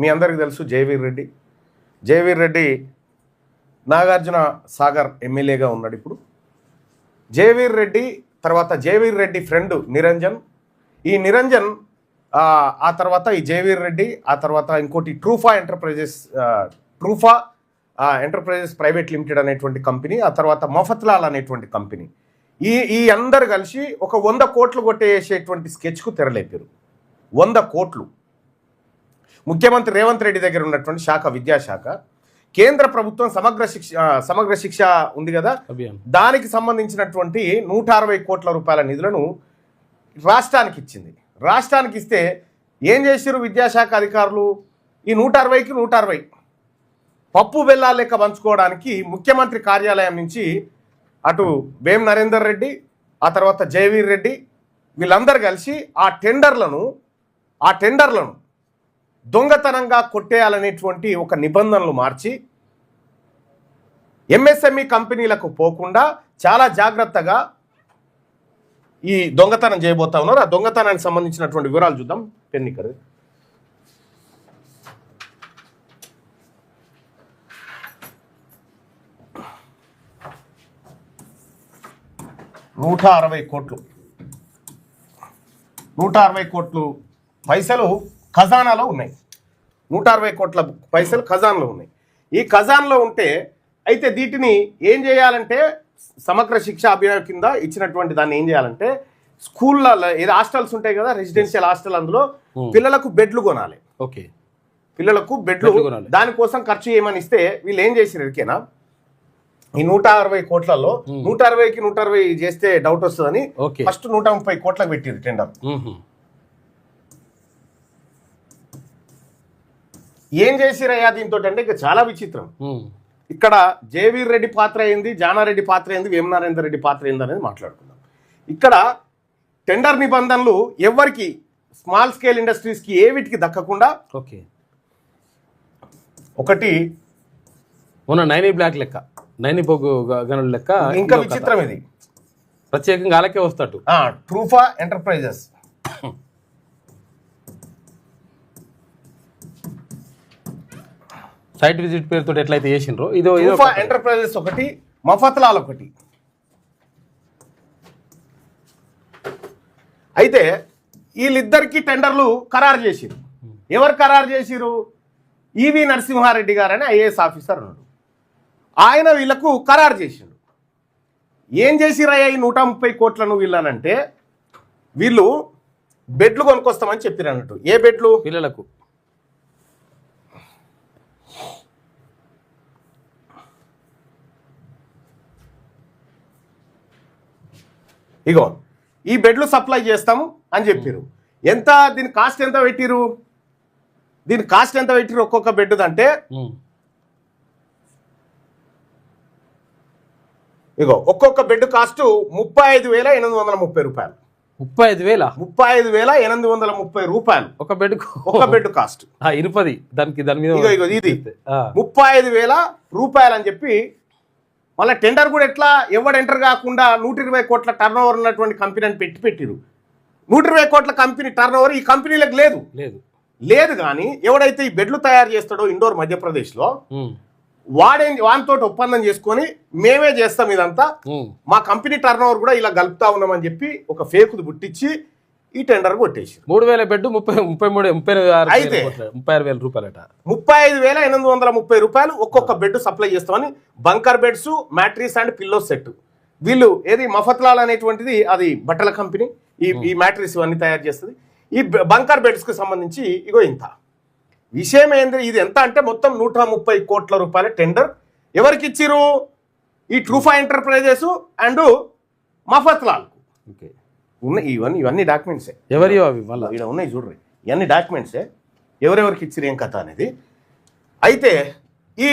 మీ అందరికీ తెలుసు జయవీర్ రెడ్డి నాగార్జున సాగర్ ఎమ్మెల్యేగా ఉన్నాడు ఇప్పుడు. జయవీర్ రెడ్డి ఫ్రెండ్ నిరంజన్, ఈ నిరంజన్ ఆ తర్వాత ఈ జయవీర్ రెడ్డి, ఆ తర్వాత ఇంకోటి ట్రూఫా ఎంటర్ప్రైజెస్ ప్రైవేట్ లిమిటెడ్ అనేటువంటి కంపెనీ, ఆ తర్వాత మఫత్లాల్ అనేటువంటి కంపెనీ, ఈ అందరు కలిసి ఒక 100 కోట్లు కొట్టేసేటువంటి స్కెచ్కు తెరలేపారు. 100 కోట్లు. ముఖ్యమంత్రి రేవంత్ రెడ్డి దగ్గర ఉన్నటువంటి శాఖ, విద్యాశాఖ, కేంద్ర ప్రభుత్వం సమగ్ర శిక్ష ఉంది కదా, దానికి సంబంధించినటువంటి 160 కోట్ల రూపాయల నిధులను రాష్ట్రానికి ఇచ్చింది. రాష్ట్రానికి ఇస్తే ఏం చేశారు విద్యాశాఖ అధికారులు? ఈ 160కి 160 పప్పు బెల్లాల లెక్క పంచుకోవడానికి ముఖ్యమంత్రి కార్యాలయం నుంచి అటు వేం నరేందర్ రెడ్డి, ఆ తర్వాత జయవీర్ రెడ్డి, వీళ్ళందరూ కలిసి ఆ టెండర్లను దొంగతనంగా కొట్టేయాలనేటువంటి ఒక నిబంధనలు మార్చి ఎంఎస్ఎంఈ కంపెనీలకు పోకుండా చాలా జాగ్రత్తగా ఈ దొంగతనం చేయబోతా ఉన్నారు. ఆ దొంగతనానికి సంబంధించినటువంటి వివరాలు చూద్దాం. పెన్నికర్ 160 కోట్లు పైసలు ఖజానాలో ఉన్నాయి. 160 కోట్ల పైసలు ఖజానాలో ఉన్నాయి. ఈ ఖజానాలో ఉంటే అయితే వీటిని ఏం చేయాలంటే సమగ్ర శిక్ష అభియాన్ కింద ఇచ్చినటువంటి దాన్ని ఏం చేయాలంటే స్కూళ్ళలో ఏదో హాస్టల్స్ ఉంటాయి కదా, రెసిడెన్షియల్ హాస్టల్, అందులో పిల్లలకు బెడ్లు కొనాలి. ఓకే, పిల్లలకు బెడ్లు కొనాలి. దానికోసం ఖర్చు చేయమని ఇస్తే వీళ్ళు ఏం చేసారు ఎరికేనా, ఈ 160 కోట్లలో 160కి 160 చేస్తే డౌట్ వస్తుందని ఫస్ట్ 130 కోట్లకు పెట్టింది టెండర్. ఏం చేసిరయ్యా దీంతో అంటే ఇక చాలా విచిత్రం. ఇక్కడ జయవీర్ రెడ్డి పాత్ర ఏంది, జానారెడ్డి పాత్ర ఏంది, వేం నరేందర్ రెడ్డి పాత్ర ఏంది అనేది మాట్లాడుకుందాం. ఇక్కడ టెండర్ నిబంధనలు ఎవరికి, స్మాల్ స్కేల్ ఇండస్ట్రీస్కి ఏ వీటికి దక్కకుండా ఒకటి నైని బ్లాక్ లెక్క, నైని పొగ్గు గనుల లెక్క. ఇంకా విచిత్రం ఇది, ప్రత్యేకంగా అలాగే వస్తాడు ట్రూఫా ఎంటర్ప్రైజెస్, సైట్ విజిట్ పేరుతో ఎట్లయితే చేసిండ్రో ఇదో ఎంటర్ప్రైజెస్ ఒకటి, మఫత్లాల్ ఒకటి. అయితే వీళ్ళిద్దరికి టెండర్లు ఖరారు చేసిరు. ఎవరు ఖరారు చేసిరు? ఈవి నరసింహారెడ్డి గారు అని ఐఏఎస్ ఆఫీసర్ ఉన్నాడు. ఆయన వీళ్ళకు ఖరారు చేసిండు. ఏం చేసిరయ్యా ఈ 130 కోట్లను వీళ్ళనంటే, వీళ్ళు బెడ్లు కొనుక్కొస్తామని చెప్పారు అన్నట్టు. ఏ బెడ్లు? పిల్లలకు. ఇగో ఈ బెడ్లు సప్లై చేస్తాము అని చెప్పారు. ఎంత దీని కాస్ట్ ఎంత పెట్టిరు? ఒక్కొక్క బెడ్ అంటే ఇగో ఒక్కొక్క బెడ్ కాస్ట్ 35,830 రూపాయలు. 35,830 రూపాయలు ఒక బెడ్ కాస్ట్. ఇరుపది దాని మీద ఇది 35,000 రూపాయలు అని చెప్పి. మళ్ళీ టెండర్ కూడా ఎట్లా, ఎవడు ఎంటర్ కాకుండా 120 కోట్ల టర్న్ ఓవర్ ఉన్నటువంటి కంపెనీని పెట్టిరు. 120 కోట్ల కంపెనీ టర్న్ ఓవర్ ఈ కంపెనీలకు లేదు కానీ ఎవడైతే ఈ బెడ్లు తయారు చేస్తాడో ఇండోర్ మధ్యప్రదేశ్లో, వానితో ఒప్పందం చేసుకొని మేమే చేస్తాం ఇదంతా, మా కంపెనీ టర్న్ ఓవర్ కూడా ఇలా కలుపుతా ఉన్నామని చెప్పి ఒక ఫేక్ పుట్టించి ఈ టెండర్ కొట్టేసి 3,000 బెడ్ 36,000 రూపాయలట. 35,830 రూపాయలు ఒక్కొక్క బెడ్ సప్లై చేస్తామని. Bunker beds, mattress and pillow set. వీళ్ళు ఏది మఫత్లాల్ అనేటువంటిది అది బట్టల కంపెనీ, ఈ మ్యాట్రిస్ ఇవన్నీ తయారు చేస్తుంది. ఈ బంకర్ బెడ్స్కి సంబంధించి ఇగో ఇంత విషయం ఏంది. ఇది ఎంత అంటే మొత్తం 130 కోట్ల రూపాయల టెండర్ ఎవరికి ఇచ్చిరు? ఈ ట్రూఫా ఎంటర్ప్రైజెస్ అండ్ మఫత్లాల్. ఉన్నాయి ఇవన్నీ డాక్యుమెంట్సే. ఎవరియో అవి మళ్ళీ ఇక్కడ ఉన్నాయి చూడ్రి, ఇవన్నీ డాక్యుమెంట్సే. ఎవరెవరికి ఇచ్చిరు ఏం కథ అనేది. అయితే ఈ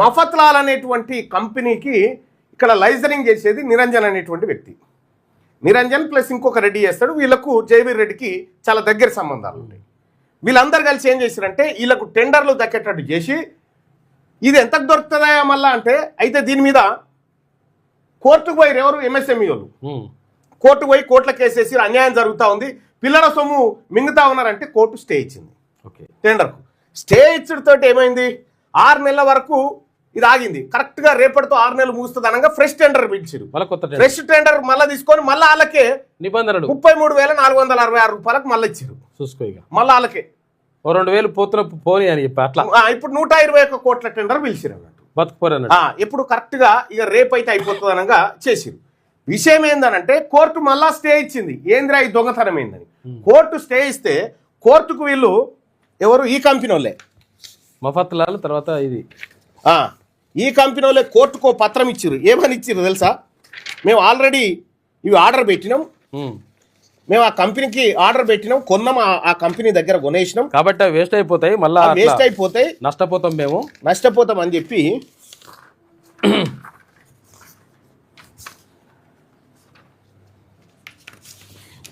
మఫత్లాల్ అనేటువంటి కంపెనీకి ఇక్కడ లైజరింగ్ చేసేది నిరంజన్ అనేటువంటి వ్యక్తి. నిరంజన్ ప్లస్ ఇంకొక రెడ్డి చేస్తాడు. వీళ్ళకు జయవీర్ రెడ్డికి చాలా దగ్గర సంబంధాలు ఉన్నాయి. వీళ్ళందరూ కలిసి ఏం చేశారంటే వీళ్ళకు టెండర్లు దక్కేటట్టు చేసి, ఇది ఎంతకు దొరుకుతుందా మళ్ళా అంటే, అయితే దీని మీద కోర్టుకు పోయి ఎవరు ఎంఎస్ఎంఈ వాళ్ళు కోర్టుకు పోయి కోర్టుల కేసేసి అన్యాయం జరుగుతూ ఉంది, పిల్లల సొమ్ము మింగుతా ఉన్నారంటే కోర్టు స్టే ఇచ్చింది. టెండర్కు స్టే ఇచ్చుడితో ఏమైంది 6 నెలల వరకు ఇది ఆగింది. కరెక్ట్గా రేపటితో 6 నెలలు ముగుస్తుంది అనగా ఫ్రెష్ టెండర్ పిలిచారు. ఫ్రెష్ టెండర్ మళ్ళీ తీసుకొని మళ్ళీ వాళ్ళకే నిబంధనలు 33,466 రూపాయలకు మళ్ళీ ఇచ్చారు. చూసుకో ఇక మళ్ళీ వాళ్ళకే 2,000 పోతున్న పోనీ అని చెప్పి అట్లా ఇప్పుడు 121 కోట్ల టెండర్ పిలిచారు అన్నట్టు. బతుకుపోరన్నట్టు ఇప్పుడు కరెక్ట్గా ఇక రేపైతే అయిపోతుంది అనగా చేసిరు. విషయం ఏందనంటే కోర్టు మళ్ళా స్టే ఇచ్చింది. ఏంద్రా ఈ దొంగతనం ఏందని కోర్టు స్టే ఇస్తే కోర్టుకు వీళ్ళు ఎవరు ఈ కంపెనీ వాళ్ళే మఫత్లాల్ తర్వాత ఇది ఈ కంపెనీ వాళ్ళే కోర్టుకు పత్రం ఇచ్చిర్రు. ఏమని ఇచ్చిర్రు తెలుసా? మేము ఆల్రెడీ ఇవి ఆర్డర్ పెట్టినాం, మేము ఆ కంపెనీకి ఆర్డర్ పెట్టినాం, కొన్నాం, ఆ కంపెనీ దగ్గర కొనేసినాం కాబట్టి అవి వేస్ట్ అయిపోతాయి, మళ్ళీ వేస్ట్ అయిపోతాయి, నష్టపోతాం, మేము నష్టపోతాం అని చెప్పి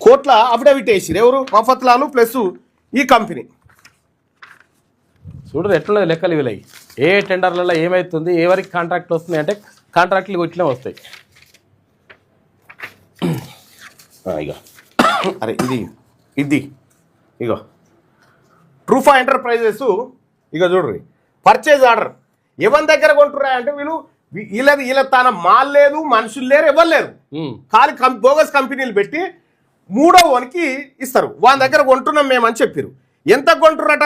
కోట్ల అఫిడవిట్ వేసిరు. ఎవరు? మఫత్లాలు ప్లస్ ఈ కంపెనీ. చూడరు ఎట్లున్నది లెక్కలు ఇవి. ఏ టెండర్లలో ఏమవుతుంది, ఎవరికి కాంట్రాక్ట్లు వస్తున్నాయి అంటే కాంట్రాక్ట్లు ఇట్లే వస్తాయి. ఇక అరే ఇది ఇగో ట్రూఫా ఎంటర్ప్రైజెస్ ఇక చూడ్రి పర్చేజ్ ఆర్డర్ ఎవరి దగ్గర కొంటురా అంటే వీళ్ళ తన మాల్ లేదు, మనుషులు లేరు, ఎవరు లేరు, ఖాళీ బోగస్ కంపెనీలు పెట్టి 3వ వానికి ఇస్తారు. వాళ్ళ దగ్గర కొంటున్నాం మేము అని చెప్పారు. ఎంత కొంటురట?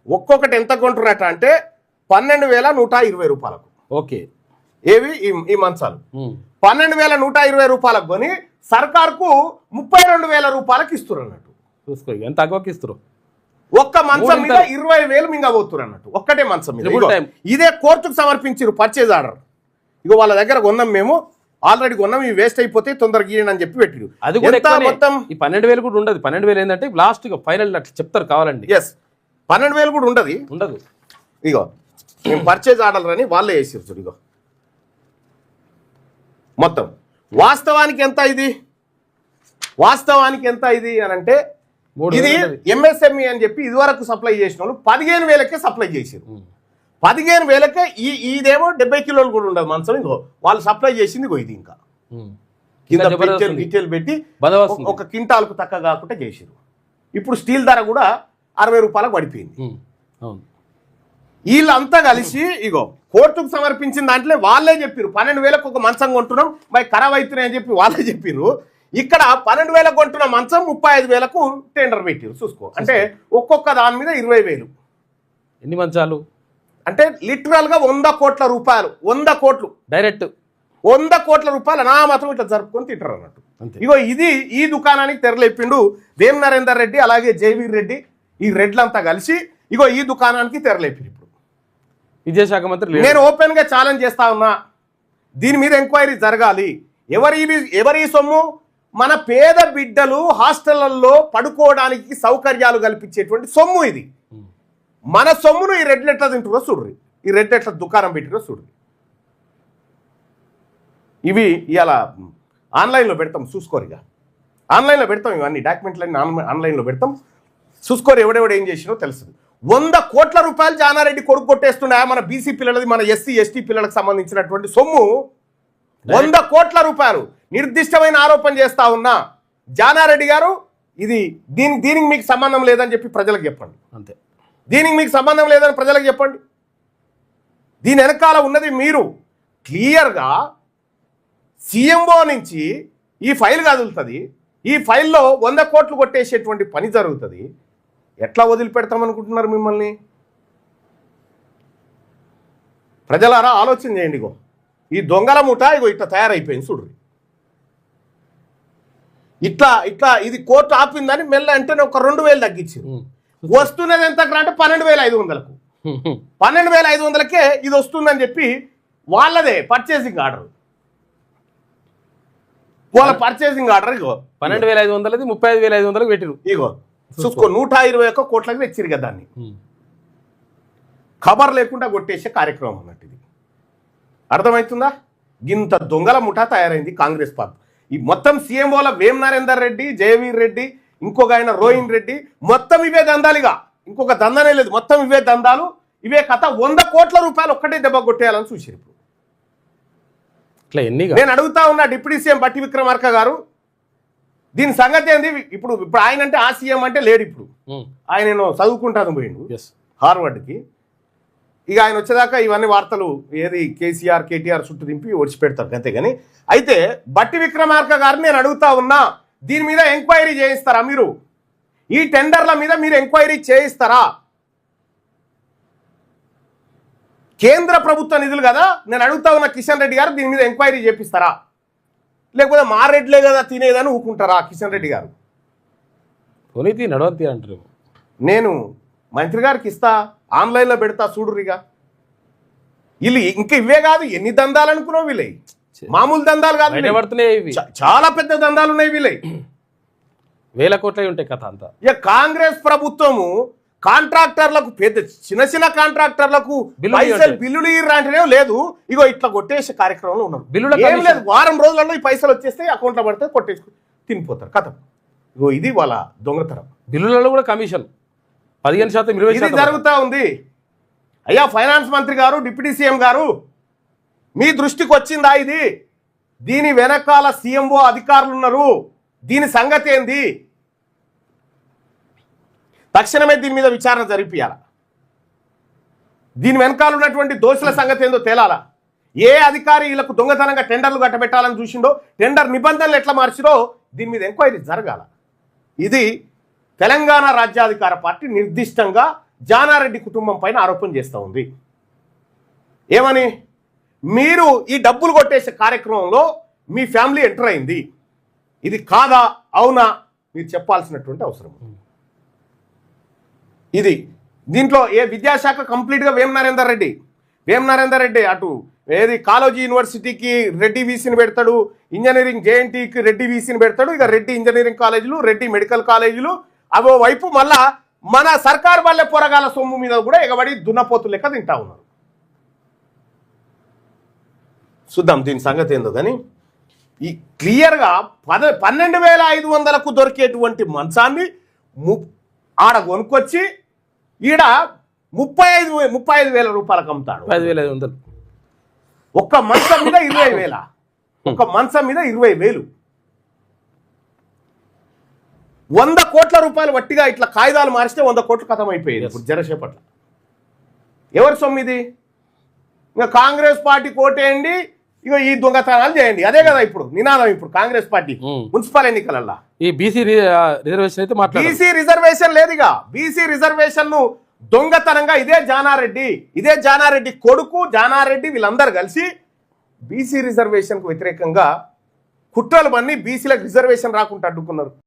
ఒక్కొక్కటి ఎంత కొంటురట అంటే 12,120 రూపాయలకు. ఓకే, ఏవి ఈ మంచాలు 12,120 రూపాయలకు కొని సర్కార్కు 32,000 రూపాయలకు ఇస్తారు అన్నట్టు. చూసుకో ఎంత అగ్గోకి ఇస్తారు. ఒక్క మంచం మీద 20,000 మింగబోతున్నారు అన్నట్టు. ఒక్కటే మంచం మీద. ఇదే కోర్టుకు సమర్పించారు పర్చేజ్ ఆర్డర్. ఇక వాళ్ళ దగ్గర కొన్నాం, మేము ఆల్రెడీ కొన్నాం, ఇవి వేస్ట్ అయిపోతే తొందరగా గీయండి అని చెప్పి పెట్టిరు. అది కూడా మొత్తం ఈ 12,000 కూడా ఉండదు. 12,000 ఏంటంటే లాస్ట్ ఫైనల్ అట్లా చెప్తారు కావాలండి. 12,000 కూడా ఉండదు. ఇగో మేము పర్చేజ్ ఆర్డర్ అని వాళ్ళే వేసారు. చూడు ఇగో మొత్తం వాస్తవానికి ఎంత ఇది అని అంటే ఇది ఎంఎస్ఎంఈ అని చెప్పి ఇదివరకు సప్లై చేసిన వాళ్ళు 15,000కే సప్లై చేసారు. 15,000కే ఇదేమో 70 కిలోలు కూడా ఉండదు మంచం. ఇంకో వాళ్ళు సప్లై చేసింది ఇది ఇంకా డీటెయిల్ పెట్టి ఒక క్వింటాల్కు తక్కువ కాకుండా చేసారు. ఇప్పుడు స్టీల్ ధర కూడా 60 రూపాయలకు పడిపోయింది. వీళ్ళంతా కలిసి ఇగో కోర్టుకు సమర్పించిన దాంట్లో వాళ్ళే చెప్పారు 12,000కు ఒక మంచం కొంటున్నాం, మరి ఖరాబ్ అవుతున్నాయి అని చెప్పి వాళ్ళే చెప్పారు. ఇక్కడ 12,000 కొంటున్న మంచం 35,000కు టెండర్ పెట్టారు. చూసుకో అంటే ఒక్కొక్క దాని మీద 20,000. ఎన్ని మంచాలు అంటే లిటరల్ గా 100 కోట్ల రూపాయలు, 100 కోట్లు డైరెక్ట్ 100 కోట్ల రూపాయలు నా మాత్రం ఇట్లా జరుపుకొని తింటారు అన్నట్టు. ఇగో ఈ దుకాణానికి తెరలేపిండు వేం నరేందర్ రెడ్డి అలాగే జయవీర్ రెడ్డి, ఈ రెడ్లంతా కలిసి ఇగో ఈ దుకాణానికి తెరలేపారు. ఇప్పుడు విద్యాశాఖ మంత్రి నేను ఓపెన్ గా ఛాలెంజ్ చేస్తా ఉన్నా, దీని మీద ఎంక్వైరీ జరగాలి. ఎవరి సొమ్ము? మన పేద బిడ్డలు హాస్టళ్లలో పడుకోవడానికి సౌకర్యాలు కల్పించేటువంటి సొమ్ము ఇది. మన సొమ్మును ఈ రెడ్లు ఎట్లా తింటారో చూడ్రి, ఈ రెడ్లు ఎట్లా దుకాణం పెట్టిరో చూడ్రి. ఇవి ఇవాళ ఆన్లైన్లో పెడతాం, చూసుకోరిగా ఆన్లైన్లో పెడతాం. ఇవన్నీ డాక్యుమెంట్లన్నీ ఆన్లైన్లో పెడతాం, చూసుకోరు. ఎవడెవడు ఏం చేసినో తెలుస్తుంది. 100 కోట్ల రూపాయలు జానారెడ్డి కొడుకు కొట్టేస్తుండే మన బీసీ పిల్లలది, మన ఎస్సీ ఎస్టీ పిల్లలకు సంబంధించినటువంటి సొమ్ము 100 కోట్ల రూపాయలు. నిర్దిష్టమైన ఆరోపణ చేస్తా ఉన్నా జానారెడ్డి గారు, ఇది దీనికి మీకు సంబంధం లేదని చెప్పి ప్రజలకు చెప్పండి. అంతే, దీనికి మీకు సంబంధం లేదని ప్రజలకు చెప్పండి. దీని వెనకాల ఉన్నది మీరు. క్లియర్గా సీఎంఓ నుంచి ఈ ఫైల్ కదులుతుంది, ఈ ఫైల్లో 100 కోట్లు కొట్టేసేటువంటి పని జరుగుతుంది. ఎట్లా వదిలిపెడతామనుకుంటున్నారు మిమ్మల్ని? ప్రజలారా ఆలోచన చేయండి. ఇగో ఈ దొంగల ముఠ ఇగో ఇట్లా తయారైపోయింది చూడ్రి. ఇట్లా ఇది కోర్టు ఆపిందని మెల్ల వెంటనే ఒక 2,000 తగ్గించారు. వస్తున్నది ఎంత అంటే 12,500కు, 12,500కే ఇది వస్తుందని చెప్పి వాళ్ళదే పర్చేసింగ్ ఆర్డర్. వాళ్ళ పర్చేసింగ్ ఆర్డర్ ఇగో 12,500ది 35,500కి పెట్టిరు. ఇగో చూసుకో 121 కోట్లకి తెచ్చిరు కదా దాన్ని. ఖబర్ లేకుండా కొట్టేసే కార్యక్రమం అన్నట్టు ఇది. అర్థమవుతుందా? ఇంత దొంగల ముఠా తయారైంది కాంగ్రెస్ పార్టీ. ఈ మొత్తం సీఎంఓల వేం నరేందర్ రెడ్డి, జయవీర్ రెడ్డి, ఇంకొక ఆయన రోహిన్ రెడ్డి, మొత్తం ఇవే దందాలుగా, ఇంకొక దందనే లేదు, మొత్తం ఇవే దందాలు, ఇవే కథ. 100 కోట్ల రూపాయలు ఒక్కటే దెబ్బ కొట్టేయాలని చూసారు. ఇప్పుడు నేను అడుగుతా ఉన్నా డిప్యూటీ సీఎం బట్టి విక్రమార్క గారు, దీని సంగతి ఏంది? ఇప్పుడు ఇప్పుడు ఆయన అంటే ఆ సీఎం అంటే లేడు. ఇప్పుడు ఆయన చదువుకుంటాను పోయిండు హార్వర్డ్కి. ఇక ఆయన వచ్చేదాకా ఇవన్నీ వార్తలు ఏది కేసీఆర్ కేటీఆర్ చుట్టూ దింపి ఒడిచిపెడతారు అంతే. కానీ అయితే బట్టి విక్రమార్క గారిని నేను అడుగుతా ఉన్నా, దీని మీద ఎంక్వైరీ చేయిస్తారా మీరు? ఈ టెండర్ల మీద మీరు ఎంక్వైరీ చేయిస్తారా? కేంద్ర ప్రభుత్వ నిధులు కదా, నేను అడుగుతా ఉన్న కిషన్ రెడ్డి గారు దీని మీద ఎంక్వైరీ చేపిస్తారా? లేకపోతే మారెడ్లే కదా తినేదని ఊకుంటారా కిషన్ రెడ్డి గారు? నడవంతి అంటారు. నేను మంత్రి గారికి ఇస్తా, ఆన్లైన్లో పెడతా చూడురిగా. వీళ్ళు ఇంకా ఇవే కాదు, ఎన్ని దందాలు అనుకున్నావు వీళ్ళవి? మామూలు దందాలు కాదు, చాలా పెద్ద దందాలు ఉన్నాయి వీళ్ళవి. వేల కోట్లే ఉంటాయి కథ అంతా. ఇక కాంగ్రెస్ ప్రభుత్వము కాంట్రాక్టర్లకు పెద్ద చిన్న చిన్న కాంట్రాక్టర్లకు బిల్లులు ఇలాంటినే లేదు. ఇగో ఇట్లా కొట్టేసే కార్యక్రమంలో ఉన్నారు. ఏం లేదు, వారం రోజులలో ఈ పైసలు వచ్చేస్తే అకౌంట్లో పడితే కొట్టేసుకుని తినిపోతారు కథ. ఇగో ఇది వాళ్ళ దొంగతనం. బిల్లులలో కూడా కమిషన్ 15%, 20% జరుగుతూ ఉంది. అయ్యా ఫైనాన్స్ మంత్రి గారు, డిప్యూటీ సీఎం గారు, మీ దృష్టికి వచ్చిందా ఇది? దీని వెనకాల సీఎంఓ అధికారులు ఉన్నారు. దీని సంగతి ఏంది? తక్షణమే దీని మీద విచారణ జరిపియాల. దీని వెనకాల ఉన్నటువంటి దోషుల సంగతి ఏందో తేలాలా. ఏ అధికారి వీళ్ళకు దొంగతనంగా టెండర్లు కట్టబెట్టాలని చూసిండో, టెండర్ నిబంధనలు ఎట్లా మార్చిరో దీని మీద ఎంక్వైరీ జరగాల. ఇది తెలంగాణ రాజ్యాధికార పార్టీ నిర్దిష్టంగా జానారెడ్డి కుటుంబం పైన ఆరోపణ చేస్తూ ఉంది. ఏమని? మీరు ఈ డబ్బులు కొట్టేసే కార్యక్రమంలో మీ ఫ్యామిలీ ఎంటర్ అయింది. ఇది కాదా అవునా మీరు చెప్పాల్సినటువంటి అవసరం ఇది. దీంట్లో ఏ విద్యాశాఖ కంప్లీట్గా వేం నరేందర్ రెడ్డి అటు ఏది కాలోజీ యూనివర్సిటీకి రెడ్డి వీసీని పెడతాడు, ఇంజనీరింగ్ జేఎన్టీకి రెడ్డి వీసీని పెడతాడు. ఇక రెడ్డి ఇంజనీరింగ్ కాలేజీలు, రెడ్డి మెడికల్ కాలేజీలు, అవో వైపు మళ్ళా మన సర్కారు వాళ్ళ పొరగాల సొమ్ము మీద కూడా ఎగబడి దున్నపోతు లెక్క తింటా ఉన్నారు. చూద్దాం దీని సంగతి ఏందో. కానీ ఈ క్లియర్గా 12,500కు దొరికేటువంటి మంచాన్ని ఆడ కొనుక్కొచ్చి ఈడ 35,000 రూపాయలకు అమ్ముతాడు. 5,500 ఒక్క మంచం మీద 20,000. ఒక మంచం మీద 20,000. 100 కోట్ల రూపాయలు వట్టిగా ఇట్లా కాగితాలు మారిస్తే 100 కోట్లు ఖతం అయిపోయింది. ఇప్పుడు జరసేపట్ల ఎవరి సొమ్ము ఇది? ఇంకా కాంగ్రెస్ పార్టీ కోటేయండి, ఇక ఈ దొంగతనాలు చేయండి. అదే కదా ఇప్పుడు నినాదం. ఇప్పుడు కాంగ్రెస్ పార్టీ మున్సిపల్ ఎన్నికలల్లా ఈ బీసీ రిజర్వేషన్ అయితే బీసీ రిజర్వేషన్ లేదుగా. బీసీ రిజర్వేషన్ ను దొంగతనంగా ఇదే జానారెడ్డి కొడుకు జానారెడ్డి వీళ్ళందరూ కలిసి బీసీ రిజర్వేషన్ కు వ్యతిరేకంగా కుట్రలు పన్ని బీసీలకు రిజర్వేషన్ రాకుండా అడ్డుకున్నారు.